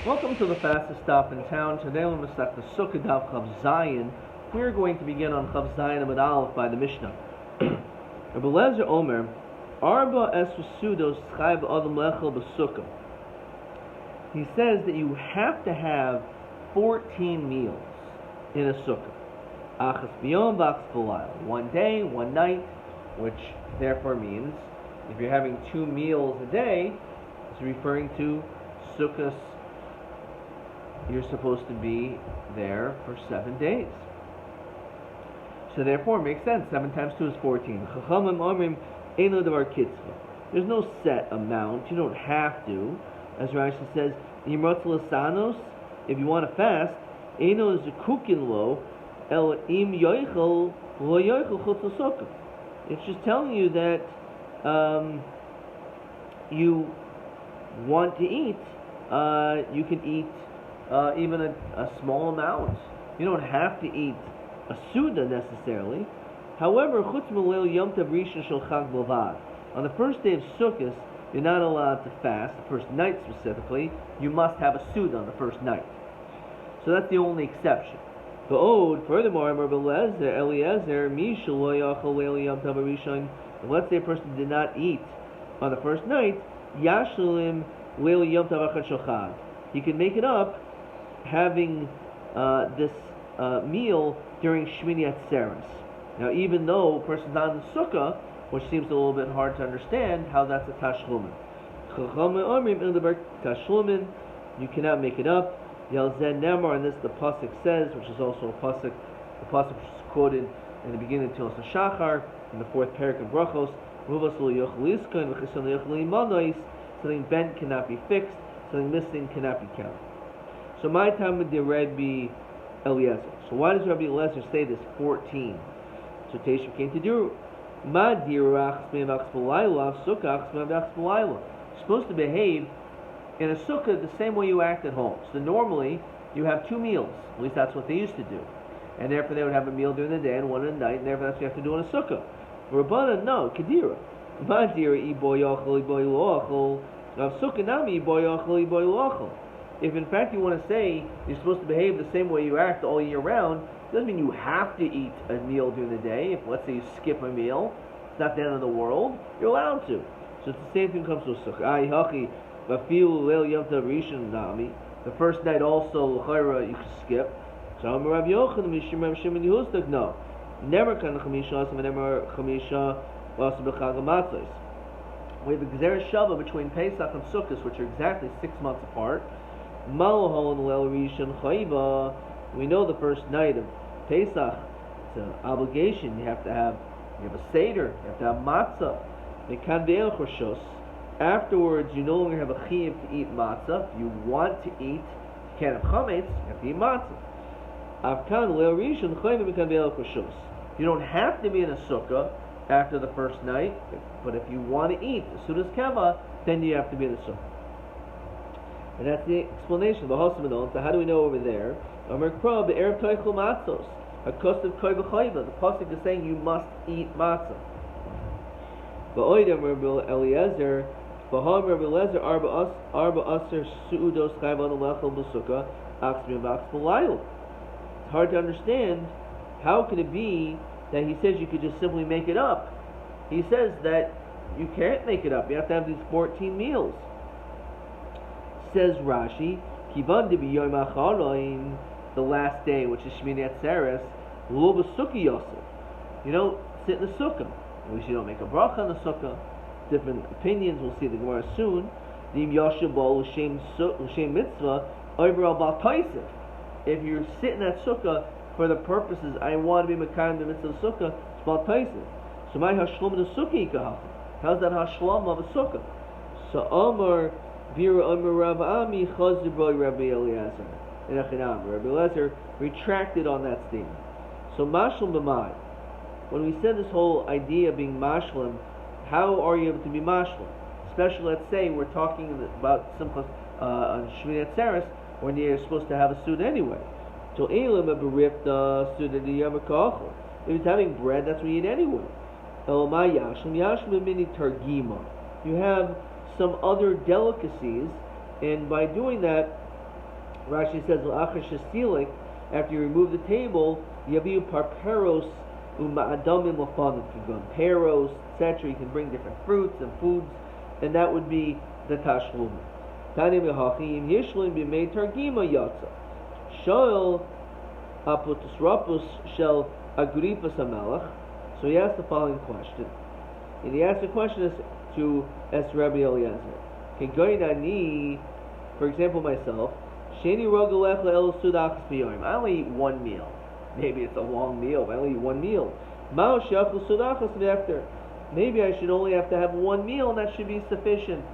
Welcome to the fastest stop in town. Today we're going to start the Sukkah Daf Chav Zayin. We're going to begin on Chav Zayin Amud Aleph by the Mishnah. Rabbi Lezer Omer, Arba Esrasudos Chayv Adam Lechel B'Sukkah. He says that you have to have 14 meals in a Sukkah. Achas B'Yom V'Achas B'Layla. One day, one night, which therefore means if you're having 2 meals a day, it's referring to Sukkah's. You're supposed to be there for 7 days. So therefore it makes sense. 7 times 2 is 14. There's no set amount. You don't have to. As Rashi says, if you want to fast, it's just telling you that you want to eat, you can eat even a small amount. You don't have to eat a Suda necessarily. However, on the first day of Sukkot, you're not allowed to fast. The first night specifically, you must have a Suda on the first night. So that's the only exception. Furthermore, Eliezer, let's say a person did not eat on the first night, he can make it up having this meal during Shmini Atzeres. Now, even though a person's not in the Sukkah, which seems a little bit hard to understand how that's a Tashlumin. You cannot make it up. Yalzen Nemar, and this the pasuk says, which is also a pasuk. The pasuk which is quoted in the beginning of Tilas Shachar in the 4th parak of Brachos. Something bent cannot be fixed. Something missing cannot be counted. So my time with the Rabbi Eliezer. So why does Rabbi Eliezer say this 14? So Teshuvah came to do. You're supposed to behave in a sukkah the same way you act at home. So normally you have 2 meals. At least that's what they used to do. And therefore they would have a meal during the day and one at night, and therefore that's what you have to do in a sukkah. Rabbana, no, Kedira. If in fact you want to say you're supposed to behave the same way you act all year round, it doesn't mean you have to eat a meal during the day. If let's say you skip a meal, it's not the end of the world. You're allowed to. So it's the same thing comes to a sukkah. The first night also you can skip. So no. Never can chamisha and never chamisha also b'chag matzos. We have a gzera shava between Pesach and Sukkot, which are exactly 6 months apart. Malohol and Leil Rishon Chayva. We know the first night of Pesach, it's an obligation. You have a seder, you have to have matzah. Mekan ve'el choshos. Afterwards, you no longer have a chiyuv to eat matzah. If you want to eat, you can't have chametz, you have to eat matzah. Avkan Leil Rishon Chayva mekan ve'el choshos. You don't have to be in a sukkah after the first night, but if you want to eat as soon as keva, then you have to be in the sukkah. And that's the explanation of the Hosamadon. So how do we know over there? The pasuk is saying you must eat matzah. It's hard to understand. How could it be that he says you could just simply make it up? He says that you can't make it up. You have to have these 14 meals. Says Rashi, Kivan de b'yom acharoin, the last day, which is Shmini Atzeres, lo b'sukkah yosef. You don't sit in the sukkah. At least you don't make a bracha in the sukkah. Different opinions. We'll see the Gemara soon. Dim yoshev bo l'shem mitzvah over al bal taisif. If you're sitting at sukkah for the purposes, I want to be mekayim the mitzvah of sukkah, it's bal taisif. So my hashlam of the sukkah yikahaf. How's that hashlam of a sukkah? So Amar Vira Amar Rav Ami Chazir Boy Rabbi Eliezer. Rabbi Eliezer retracted on that statement. So Mashlam b'mai. When we said this whole idea of being Mashlam, how are you able to be Mashlam? Especially, let's say we're talking about Simchas on Shmini Atzeres when you're supposed to have a suit anyway. So Elam Abarifta Suda Yamakachel. If it's having bread, that's what you eat anyway. Elamai Yashlim Yashlim Mini Targima. You have some other delicacies, and by doing that, Rashi says, after you remove the table, yaviu parperos uma'adamim lafanim. You can go peros, etc. You can bring different fruits and foods, and that would be the tashlum. Tani mehachim yishlim b'mei targima yatsa. Shoel apotus rapus shel agripas hamelach. So he asked the following question, and he asked the question to Rabbi Eliezer. Kegoynani, for example, myself. Sheni rogalech le'el sudachas b'yoyim. I only eat one meal. Maybe it's a long meal, but I only eat one meal. Mao shachlu sudachas v'efter. Maybe I should only have to have one meal, and that should be sufficient.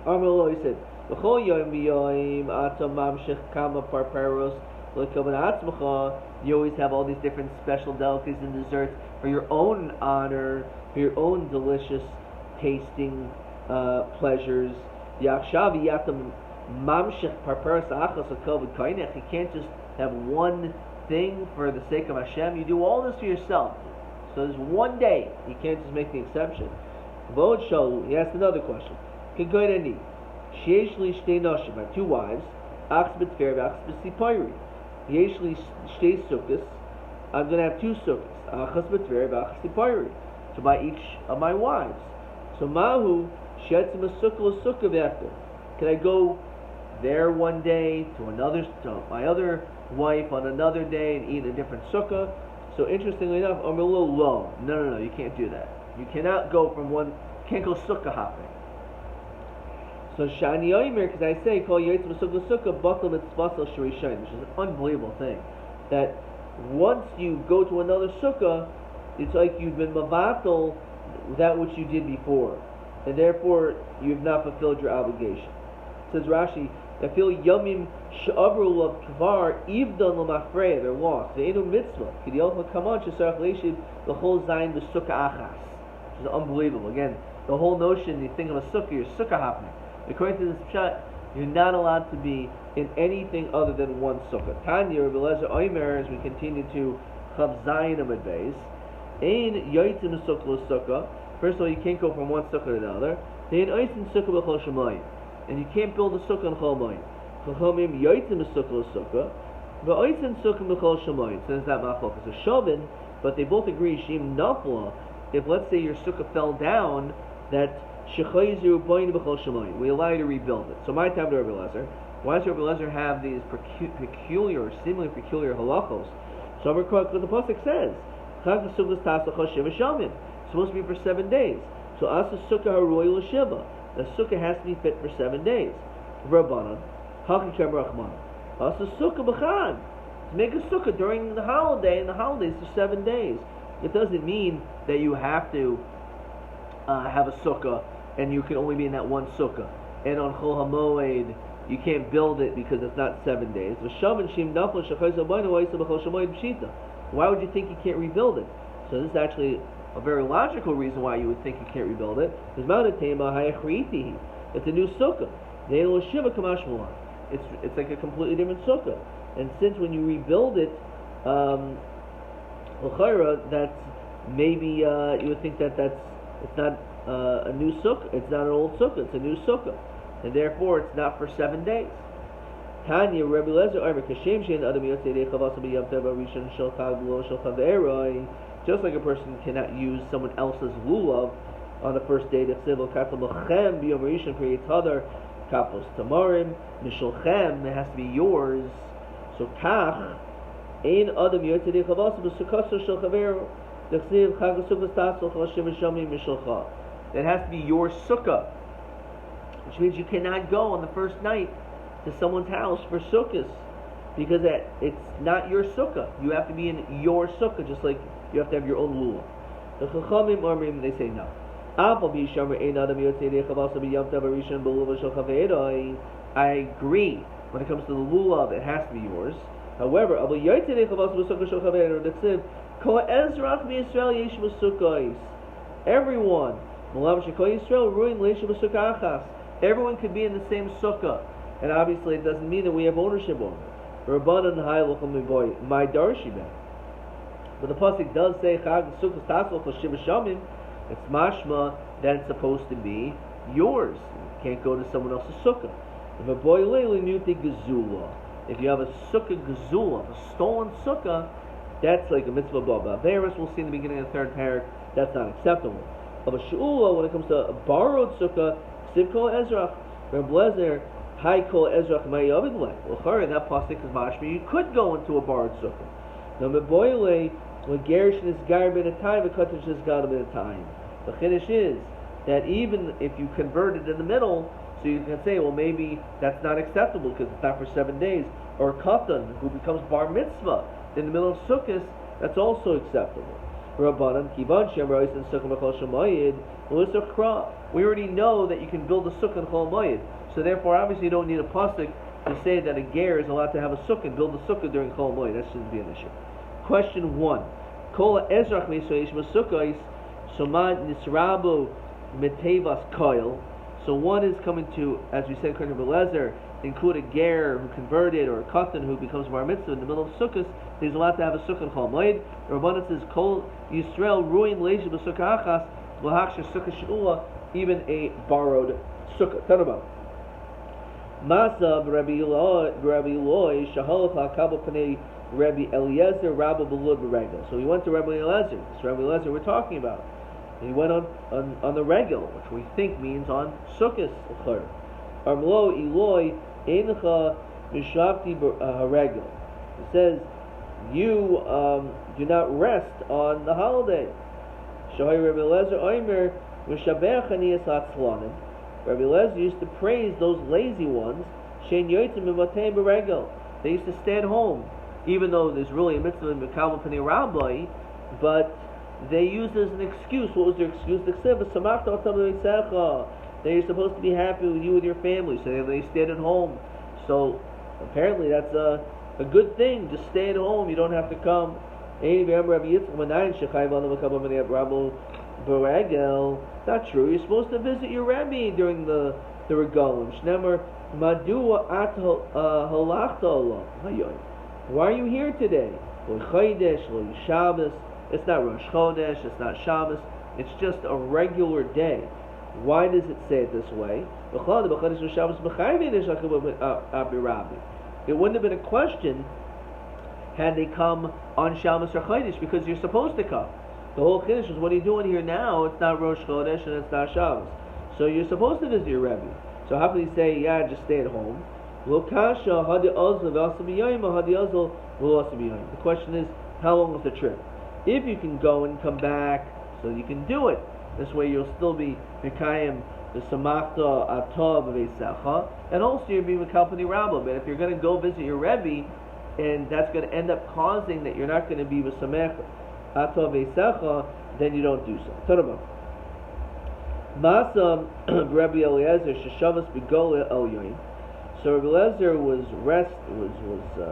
Amar he said, V'chol yoyim b'yoyim atam mamshech kama parperos l'kavan atzmacha. You always have all these different special delicacies and desserts for your own honor, for your own delicious tasting pleasures. Yachshav yatam mamshech parperos achas l'kavan kainech. You can't just have one thing for the sake of Hashem. You do all this for yourself. So there's one day. You can't just make the exception. V'od shalu. He asked another question. Kegoynani. Sheyesh li shtei noshim. I have two wives. Ach b'tfer v'ach b'sipayri. Yesh li shtei sukkahs. I'm going to have two sukkahs. Achas b'tfer v'ach b'sipayri. So by each of my wives. So mahu shetzim a sukkah l'sukkah v'efter. Can I go there one day to my other wife on another day and eat a different sukkah? So interestingly enough, I'm a little low. No, you can't do that. You cannot go from one, can't go sukkah hopping. So Shani Yomer, because I say, call Yitzim Sukkah Batal Mitzvasal Shirishayim, which is an unbelievable thing. That once you go to another sukkah, it's like you've been mavatal that which you did before. And therefore, you have not fulfilled your obligation. Says Rashi, I feel Yomim Sh'avru Lav Kvar Ivdan L'Mafreya, they're lost. They ain't no mitzvah. K'diyot L'Kaman Sh'sarach Leishid L'chol Zayin B'Sukkah Achas. Which is unbelievable. Again, the whole notion, you think of a sukkah, you're sukkah hopping. According to this pshat, you're not allowed to be in anything other than one sukkah. Tanya, Rabbi Eliezer Omer, as we continue to Chav Zayin Amud Beis, Ein Yotzim Sukkah L'Sukkah. First of all, you can't go from one sukkah to another. Ein Oisin Sukkah B'Chol Shemayim. And you can't build a sukkah on Chol Mayim. Chachamim yoytzim a sukkah l'sukkah, v'oitzim sukkah b'chol shemayim. So there's that machlokas. A shovin, but they both agree, shim nafla, if let's say your sukkah fell down, that shechayzu boyin b'chol shemayim. We allow you to rebuild it. So my time to Rabbi Eliezer, why does Rabbi Eliezer have these peculiar, seemingly peculiar halachos? So the pasuk says, Chag sukkah tasach shiva shamim. It's supposed to be for 7 days. So asa sukkah haroy l'shiva. The sukkah has to be fit for 7 days. Rabbanan, Hakikem Rachman. Also sukkah b'chad. To make a sukkah during the holiday, and the holidays for 7 days. It doesn't mean that you have to have a sukkah, and you can only be in that one sukkah. And on Chol HaMoed, you can't build it because it's not 7 days. Why would you think you can't rebuild it? So this is actually a very logical reason why you would think you can't rebuild it. It's a new sukkah. It's like a completely different sukkah. And since when you rebuild it, that's maybe you would think it's not a new sukkah. It's not an old sukkah. It's a new sukkah, and therefore it's not for 7 days. Tanya, Rabbi Eliezer, just like a person cannot use someone else's lulav on the first day, it has to be yours. So kach ein adam yotzei chavas b'sukkah shel chaver d'chsiv chag sukkah tasol chashim shamim mishalcha. That has to be your sukkah, which means you cannot go on the first night to someone's house for sukkahs, because it's not your sukkah. You have to be in your sukkah, just like you have to have your own lulav. The chachamim armim, they say no. I agree. When it comes to the lulav, it has to be yours. However, everyone could be in the same sukkah, and obviously it doesn't mean that we have ownership over it. My darshi. But the pasuk does say Chag Sukkah Tasol Chashiv Shamim. It's mashma that it's supposed to be yours. You can't go to someone else's sukkah. If you have a sukkah gezula, a stolen sukkah, that's like a mitzvah baba. Averis, we'll see in the beginning of the third parak, that's not acceptable. Of a she'ula, when it comes to a borrowed sukkah, siv kol ezrach, Reb Lezer, high kol ezrach mayavid le. Well, in that pasuk is mashmi, you could go into a borrowed sukkah. Now, meboile, when gerish is gar ben a time, a katish is gar ben a time. The chiddush is that even if you convert it in the middle, so you can say, well, maybe that's not acceptable because it's not for 7 days. Or katan, who becomes bar mitzvah in the middle of Sukkot, that's also acceptable. Rabbanan, kivan shem rois and sukkah mechol shemayid, we already know that you can build a sukkah in chol mayid. So therefore, obviously, you don't need a pasuk to say that a ger is allowed to have a sukkah and build a sukkah during chol mayid. That shouldn't be an issue. Question 1. Kol ezrach misoyish masukkais, somad nisrabu metevas koil. So one is coming to, as we said, according to Belezer, include a ger who converted or a katan who becomes bar mitzvah in the middle of Sukkot. He's allowed to have a sukkah in chol moed. Rabbanan says, Kol Yisrael ruin leish b'sukkah achas l'hachshir sukkah she'ula, even a borrowed sukkah. Tanabah. Masa Rabbi Eloi shahalach ha'kabel panei Rabbi Eliezer Rabba Belud b'regel. So he went to Rabbi Eliezer. It's Rabbi Eliezer we're talking about. He went on the regel, which we think means on Sukkot. Armlo Eloi Eincha Mishavti Regel. It says, you do not rest on the holiday. Shohay Rabbi Eliezer Omer Mishabech Aniyas Hatzlanim. Rabbi Eliezer used to praise those lazy ones. Shein Yotzim Mimatei Beregel. They used to stay at home, even though there's really a mitzvah in Mekabel Panei Rabbi, but they used it as an excuse. What was their excuse? They're supposed to be happy with you with your family, so they stayed at home. So apparently that's a good thing. Just stay at home. You don't have to come. Not true. You're supposed to visit your Rabbi during the regalim. Why are you here today? It's not Rosh Chodesh, it's not Shabbos, it's just a regular day. Why does it say it this way? It wouldn't have been a question had they come on Shabbos or Chodesh, because you're supposed to come. The whole Chiddush is, what are you doing here now? It's not Rosh Chodesh and it's not Shabbos. So you're supposed to visit your Rebbe. So how can you say, yeah, just stay at home? The question is, how long is the trip? If you can go and come back, so you can do it. This way you'll still be Mekayim, the Samachta Atov of Eisecha, and also you'll be Mekapani Rabba. But if you're going to go visit your Rebbe, and that's going to end up causing that you're not going to be with Samech Atov Eisecha, then you don't do so. Tanabah. Masam Rabbi Eliezer Sheshavas Begola El Yoim. So Rabbi Eliezer was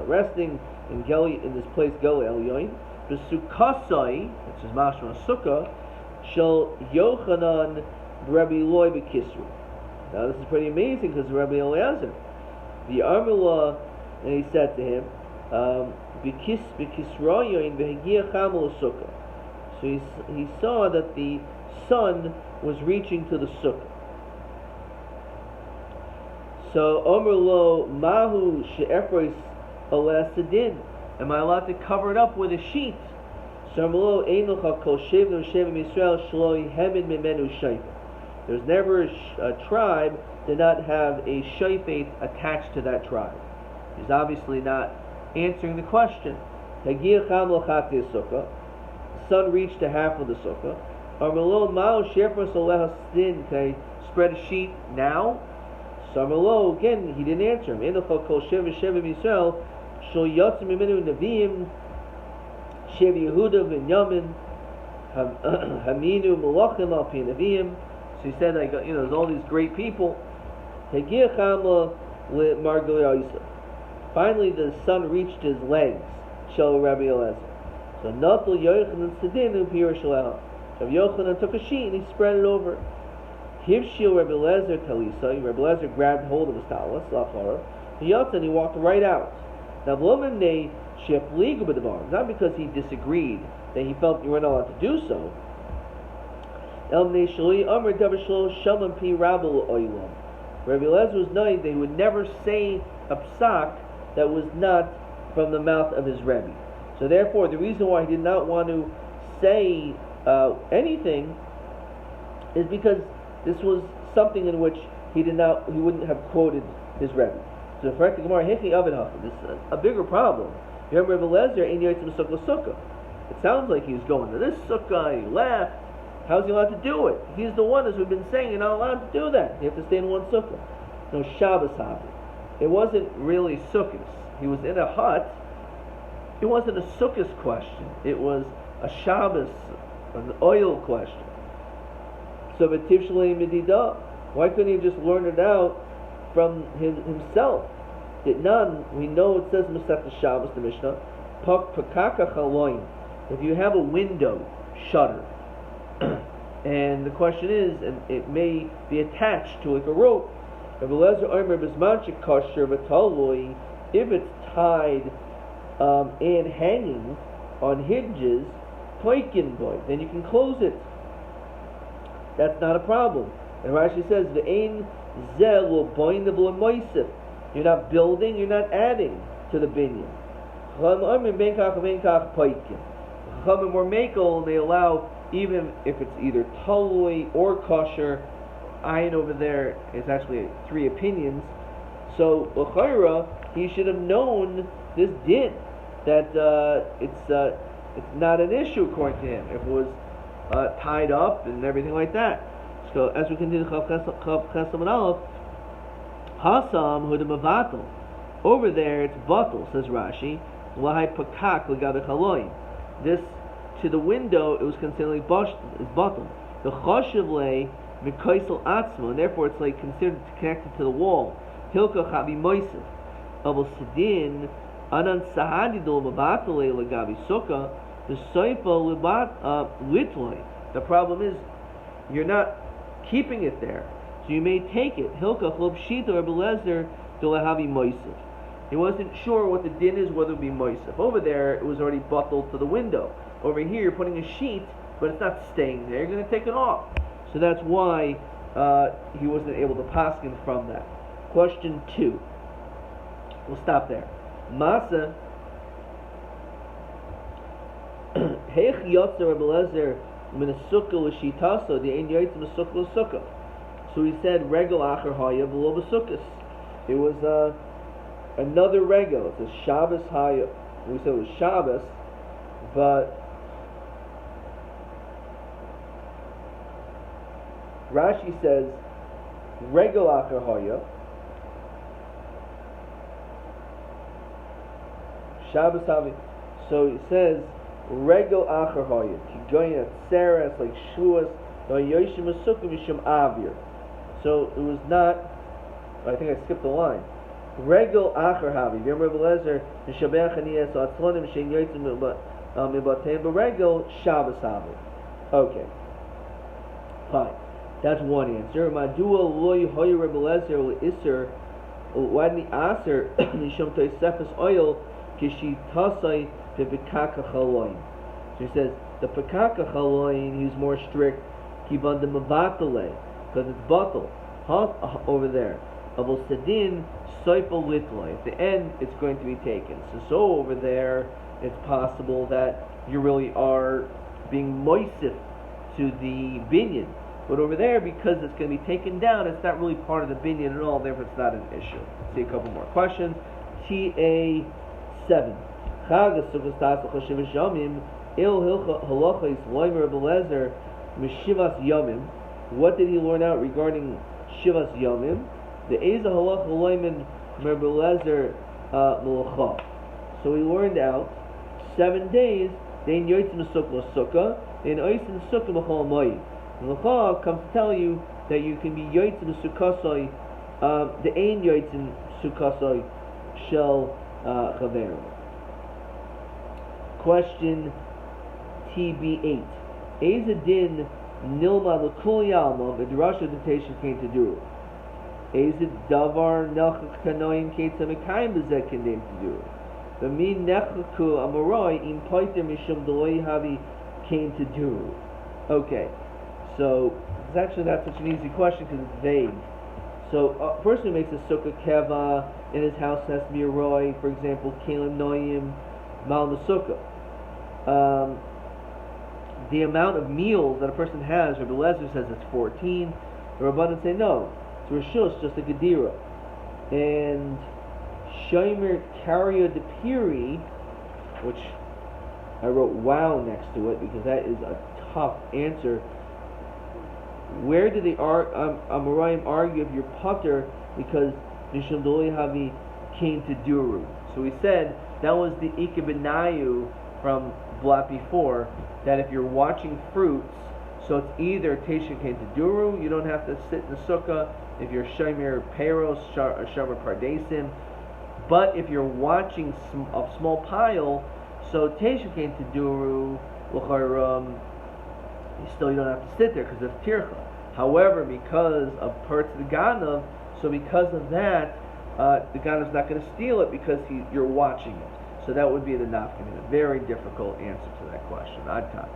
resting in this place Gola El Yoim. The Sukkah, which is Mashma Sukkah, shall Yochanan Rabbi Eloi Bekisru. Now this is pretty amazing because Rabbi Eliezer, the Armula, and he said to him, Bekisrayoin Behagia Chamel Sukkah. So he saw that the sun was reaching to the Sukkah. So Omer Lo Mahu She'efrois Aleh Sedin. Am I allowed to cover it up with a sheet? There's never a tribe that not have a shayfet attached to that tribe. He's obviously not answering the question. The sun reached to half of the sukkah. Can I spread a sheet now? So again, he didn't answer him. Shul Yotzim Mimenu Nevi'im Shev Yehuda V'Yamin Haminu Malachim Al Pi Nevi'im. So he said, there's all these great people. Finally, the sun reached his legs. Shel Rabbi Eliezer. So Natal Yochanan Sedinu Pir Shalal. So Yochanan took a sheet and he spread it over. Hivshil Rabbi Eliezer Talisa. Rabbi Eliezer grabbed hold of his talis, Lachara. He walked right out. Now, not because he disagreed that he felt you weren't allowed to do so. Rabbi Eliezer was knowing that he would never say a psak that was not from the mouth of his Rebbe. So therefore, the reason why he did not want to say anything is because this was something in which he wouldn't have quoted his Rebbe. So for the Gemara, this is a bigger problem. Remember, Rabbi Eliezer in Yotzim Sukkah. It sounds like he's going to this Sukkah, he left. How's he allowed to do it? He's the one, as we've been saying, you're not allowed to do that. You have to stay in one Sukkah. No Shabbos Havi. It wasn't really Sukkahs. He was in a hut. It wasn't a Sukkahs question. It was a Shabbos, an oil question. So V'tiv Shalei Medida. Why couldn't he just learn it out from himself? That none, we know it says in Masechet Shabbos, the Mishnah, Pakaka Chaloin. If you have a window shutter, and the question is, and it may be attached to like a rope, if it's tied and hanging on hinges, then you can close it. That's not a problem. And Rashi says, you're not building, you're not adding to the binyan. Chachamim were makel, and they allow, even if it's either talui or kosher. Ayin over there is actually 3 opinions. So l'chayra, he should have known this din, that it's not an issue according to him if it was tied up and everything like that. So as we continue, Chav Chesam and Aleph, Hasam Huda Mavatal. Over there it's batal, says Rashi. Lahai Pakak Lagabe Chaloin. This to the window, it was considered like batal. The Choshev lay Mikaisel Atzma, and therefore it's like considered connected to the wall. Hilka Chavi Moisef. Abel Sidin Anan Sahadi Dol Mavatale Lagabi Sukkah. The Seifa Litloi. The problem is you're not keeping it there, so you may take it. Hilka Chlob Shita or Belezer Dolahavi Moisef. He wasn't sure what the din is, whether it would be Moisef. Over there, it was already buckled to the window. Over here, you're putting a sheet, but it's not staying there. You're going to take it off. So that's why he wasn't able to paskin from that. Question 2. We'll stop there. Masa Heich Yotzer Rabbi Eliezer min Sukkah l'shitaso the ein Yotzer min Sukkah l'Sukkah. So he said regel acher haya v'lo b'Sukkos. It was another regel. It's a Shabbos haya. We said it was Shabbos, but Rashi says regel acher haya. Shabbos haya. So he says regel acher haya. Kigoyin atzeres like shuas no yoshim asukah mishum avir. So it was not. I think I skipped the line. Regel acher havi. Remember Rabbi Eliezer mishabech aniyas atzlonim shein yotzim mibateim beregel Shabbos havi. Okay, fine. That's one answer. Madua loy hoy Rabbi Eliezer iser. Why didn't he aser nishum toisefes oil kishi tasai bepekaka chaloin? So he says the pekaka chaloin he's more strict. Kiban de mavatale because it's bottle over there. Abul Sedin Soifel Litloy. At the end, it's going to be taken. So over there, it's possible that you really are being moisif to the binyan. But over there, because it's going to be taken down, it's not really part of the binyan at all. Therefore, it's not an issue. Let's see a couple more questions. TA 7. Chagas Sukkos Tasel Choshevish Yomim Il Hilcha Halachos Loimer Rabbi Eliezer Mishivas Yomim. What did he learn out regarding Shivas Yomim? The Eza Halach Loimen Rabbi Eliezer Melacha. So we learned out 7 days. Then Yotzim Sukkah Sukkah. Then Oisin Sukkah Mechol Moed. Melacha comes to tell you that you can be Yotzim Sukkasoi. The Ein Yotzim Sukkasoi Shel Chaverim. Question TB8. Eza Din Nilma L'Kul Yalma V'Drasha Temptation came to do. Ezid Davar Nechach Kanoim Ketzah Mekayim B'Zeh Kendem to do. V'Min Nechaku Amoroi Im Poiter Mishum D'Loi Havi came to do. Okay, so it's actually not such an easy question because it's vague. So a person who makes a sukkah keva in his house has to be a roy, for example, kelim noyim mal the sukkah. The amount of meals that a person has, Rabbi Lezer says it's 14. The Rabbanan say no, it's rishus, just a gedira. And shomer karya de piri, which I wrote wow next to it because that is a tough answer. Where did the Amoraim argue if you're putter because Mishum Doli Havi came to Duru? So we said that was the Ikebenayu from block before, that if you're watching fruits, so it's either Tesha came to Duru, you don't have to sit in the sukkah, if you're Shomer Peros, Shomer Pardesim, but if you're watching a small pile, so Tesha came to Duru, you don't have to sit there because it's tircha. However, because of parts of the ganav, so because of that, the ganav's not going to steal it because you're watching it. So that would be the nafkamina. Very difficult answer to that question. Ad kan.